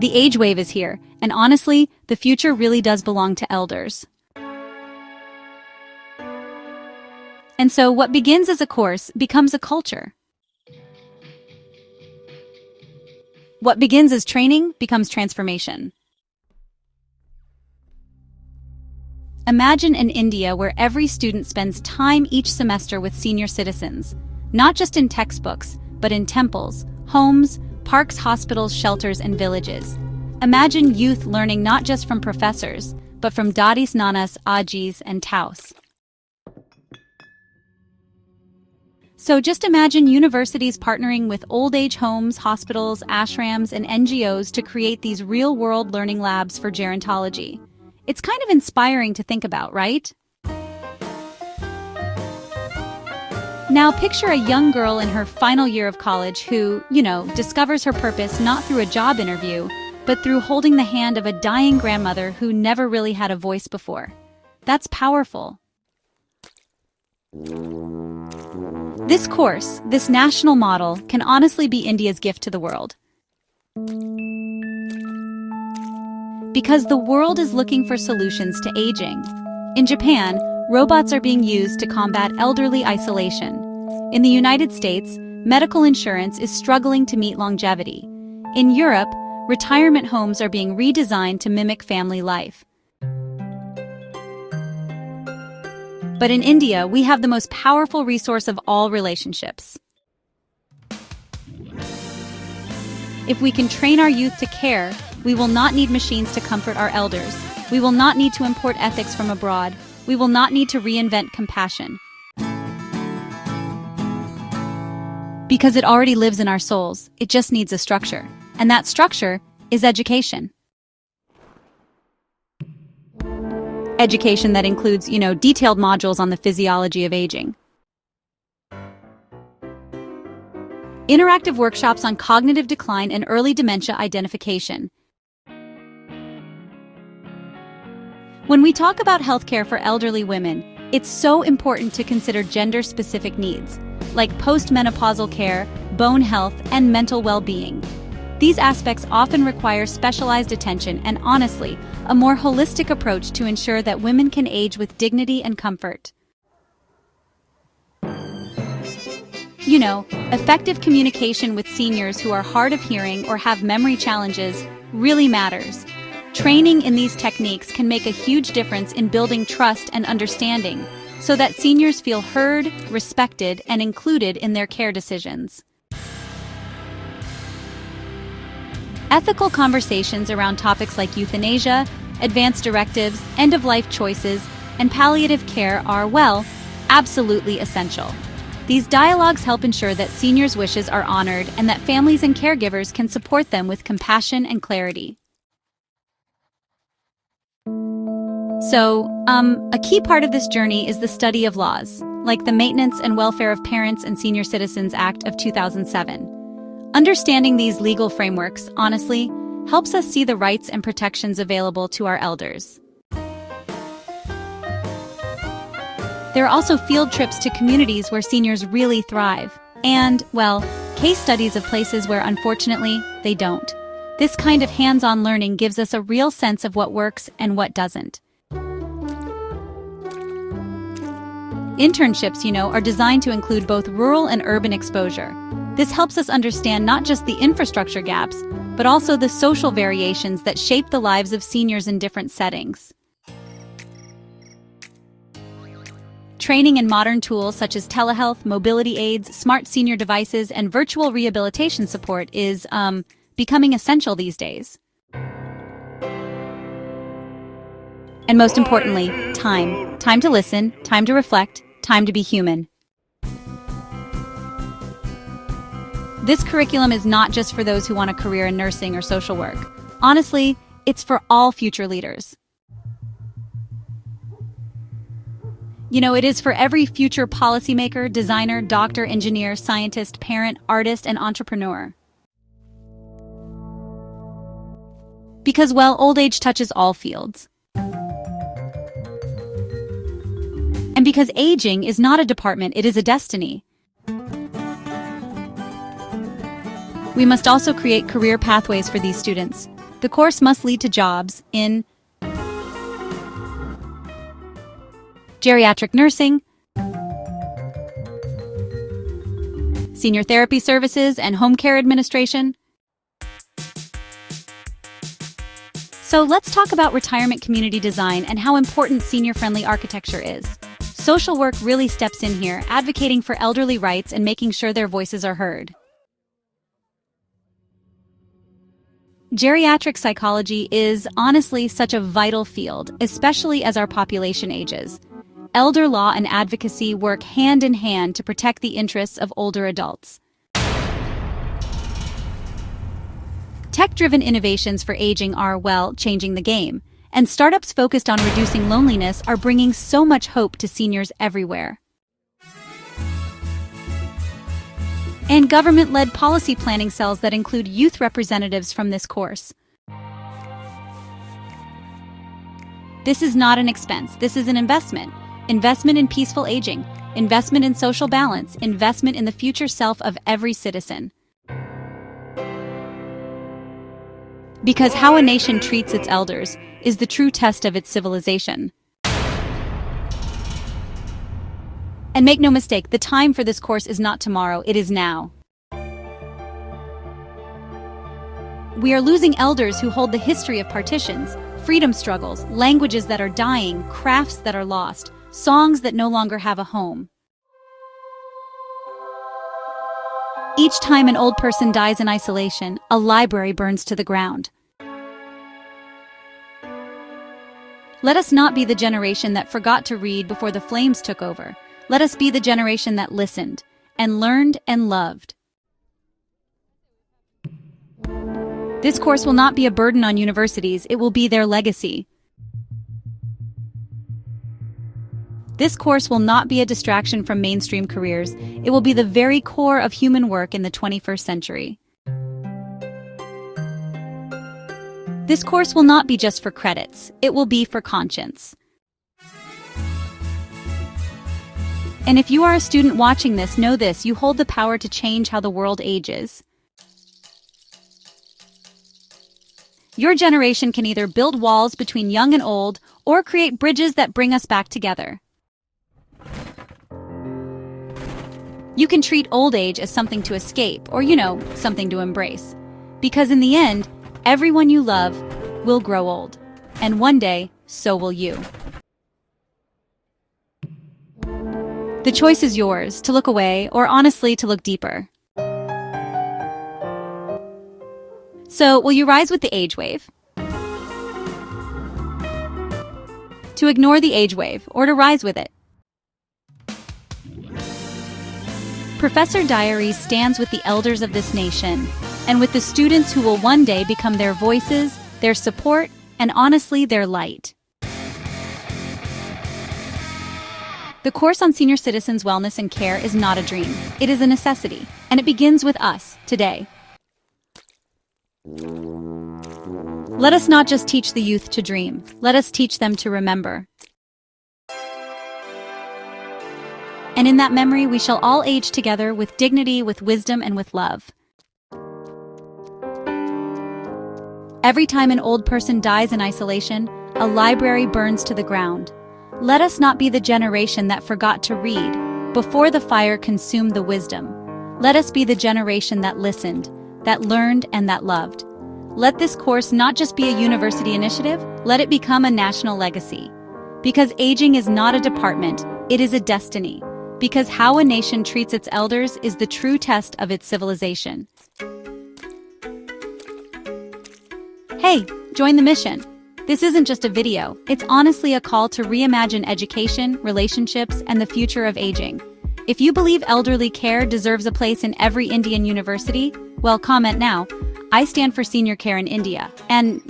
The age wave is here, and honestly, the future really does belong to elders. And so what begins as a course becomes a culture. What begins as training becomes transformation. Imagine an India where every student spends time each semester with senior citizens, not just in textbooks, but in temples, homes, parks, hospitals, shelters, and villages. Imagine youth learning not just from professors, but from dadis, nanas, ajis, and taus. So just imagine universities partnering with old-age homes, hospitals, ashrams, and NGOs to create these real-world learning labs for gerontology. It's kind of inspiring to think about, right? Now picture a young girl in her final year of college who, discovers her purpose not through a job interview, but through holding the hand of a dying grandmother who never really had a voice before. That's powerful. This course, this national model, can honestly be India's gift to the world. Because the world is looking for solutions to aging. In Japan, robots are being used to combat elderly isolation. In the United States, medical insurance is struggling to meet longevity. In Europe, retirement homes are being redesigned to mimic family life. But in India, we have the most powerful resource of all relationships. If we can train our youth to care, we will not need machines to comfort our elders. We will not need to import ethics from abroad. We will not need to reinvent compassion. Because it already lives in our souls, it just needs a structure. And that structure is education. Education that includes, detailed modules on the physiology of aging. Interactive workshops on cognitive decline and early dementia identification. When we talk about healthcare for elderly women, it's so important to consider gender-specific needs, like postmenopausal care, bone health, and mental well-being. These aspects often require specialized attention and, honestly, a more holistic approach to ensure that women can age with dignity and comfort. Effective communication with seniors who are hard of hearing or have memory challenges really matters. Training in these techniques can make a huge difference in building trust and understanding, so that seniors feel heard, respected, and included in their care decisions. Ethical conversations around topics like euthanasia, advance directives, end-of-life choices, and palliative care are, absolutely essential. These dialogues help ensure that seniors' wishes are honored and that families and caregivers can support them with compassion and clarity. So, a key part of this journey is the study of laws, like the Maintenance and Welfare of Parents and Senior Citizens Act of 2007. Understanding these legal frameworks, honestly, helps us see the rights and protections available to our elders. There are also field trips to communities where seniors really thrive, and, case studies of places where, unfortunately, they don't. This kind of hands-on learning gives us a real sense of what works and what doesn't. Internships, are designed to include both rural and urban exposure. This helps us understand not just the infrastructure gaps, but also the social variations that shape the lives of seniors in different settings. Training in modern tools such as telehealth, mobility aids, smart senior devices, and virtual rehabilitation support is, becoming essential these days. And most importantly, time. Time to listen, time to reflect, time to be human. This curriculum is not just for those who want a career in nursing or social work. Honestly, it's for all future leaders. It is for every future policymaker, designer, doctor, engineer, scientist, parent, artist, and entrepreneur. Because, old age touches all fields. And because aging is not a department, it is a destiny. We must also create career pathways for these students. The course must lead to jobs in geriatric nursing, senior therapy services, and home care administration. So let's talk about retirement community design and how important senior-friendly architecture is. Social work really steps in here, advocating for elderly rights and making sure their voices are heard. Geriatric psychology is honestly such a vital field, especially as our population ages. Elder law and advocacy work hand in hand to protect the interests of older adults. Tech-driven innovations for aging are, well, changing the game, and startups focused on reducing loneliness are bringing so much hope to seniors everywhere. And government-led policy planning cells that include youth representatives from this course. This is not an expense, this is an investment. Investment in peaceful aging, investment in social balance, investment in the future self of every citizen. Because how a nation treats its elders is the true test of its civilization. And make no mistake, the time for this course is not tomorrow, it is now. We are losing elders who hold the history of partitions, freedom struggles, languages that are dying, crafts that are lost, songs that no longer have a home. Each time an old person dies in isolation, a library burns to the ground. Let us not be the generation that forgot to read before the flames took over. Let us be the generation that listened, and learned and loved. This course will not be a burden on universities, it will be their legacy. This course will not be a distraction from mainstream careers, it will be the very core of human work in the 21st century. This course will not be just for credits, it will be for conscience. And if you are a student watching this, know this, you hold the power to change how the world ages. Your generation can either build walls between young and old, or create bridges that bring us back together. You can treat old age as something to escape, or, something to embrace. Because in the end, everyone you love will grow old. And one day, so will you. The choice is yours, to look away, or honestly, to look deeper. So, will you rise with the age wave? To ignore the age wave, or to rise with it? Professor Diaries stands with the elders of this nation, and with the students who will one day become their voices, their support, and honestly, their light. The course on senior citizens' wellness and care is not a dream. It is a necessity, and it begins with us, today. Let us not just teach the youth to dream, let us teach them to remember. And in that memory, we shall all age together with dignity, with wisdom, and with love. Every time an old person dies in isolation, a library burns to the ground. Let us not be the generation that forgot to read before the fire consumed the wisdom. Let us be the generation that listened, that learned, and that loved. Let this course not just be a university initiative, let it become a national legacy. Because aging is not a department, it is a destiny. Because how a nation treats its elders is the true test of its civilization. Hey, join the mission. This isn't just a video, it's honestly a call to reimagine education, relationships, and the future of aging. If you believe elderly care deserves a place in every Indian university, well, comment now. I stand for senior care in India. And,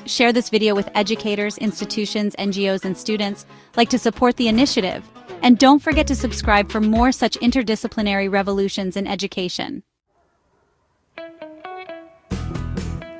share this video with educators, institutions, NGOs, and students to support the initiative. And don't forget to subscribe for more such interdisciplinary revolutions in education.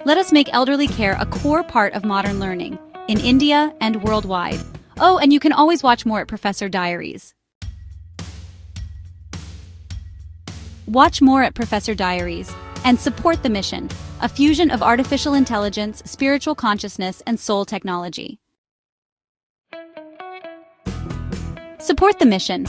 Let us make elderly care a core part of modern learning, in India and worldwide. Oh, and you can always watch more at Professor Diaries. Watch more at Professor Diaries. and support the mission, a fusion of artificial intelligence, spiritual consciousness, and soul technology. Support the mission.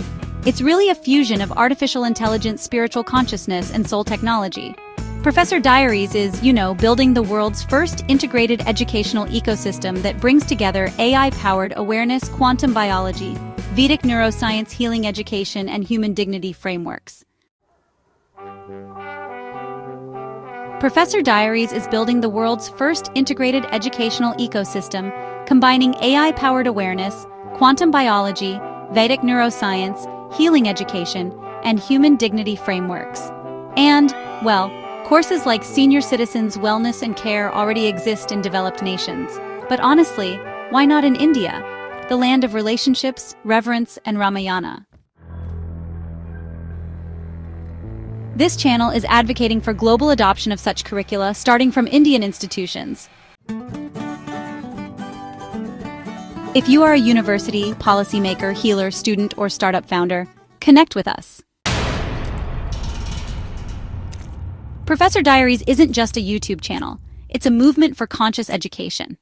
It's really a fusion of artificial intelligence, spiritual consciousness, and soul technology. Professor Diaries is, building the world's first integrated educational ecosystem that brings together AI-powered awareness, quantum biology, Vedic neuroscience, healing education, and human dignity frameworks. Professor Diaries is building the world's first integrated educational ecosystem, combining AI-powered awareness, quantum biology, Vedic neuroscience, healing education, and human dignity frameworks. And, courses like Senior Citizens Wellness and Care already exist in developed nations. But honestly, why not in India, the land of relationships, reverence, and Ramayana? This channel is advocating for global adoption of such curricula starting from Indian institutions. If you are a university, policymaker, healer, student, or startup founder, connect with us. Professor Diaries isn't just a YouTube channel. It's a movement for conscious education.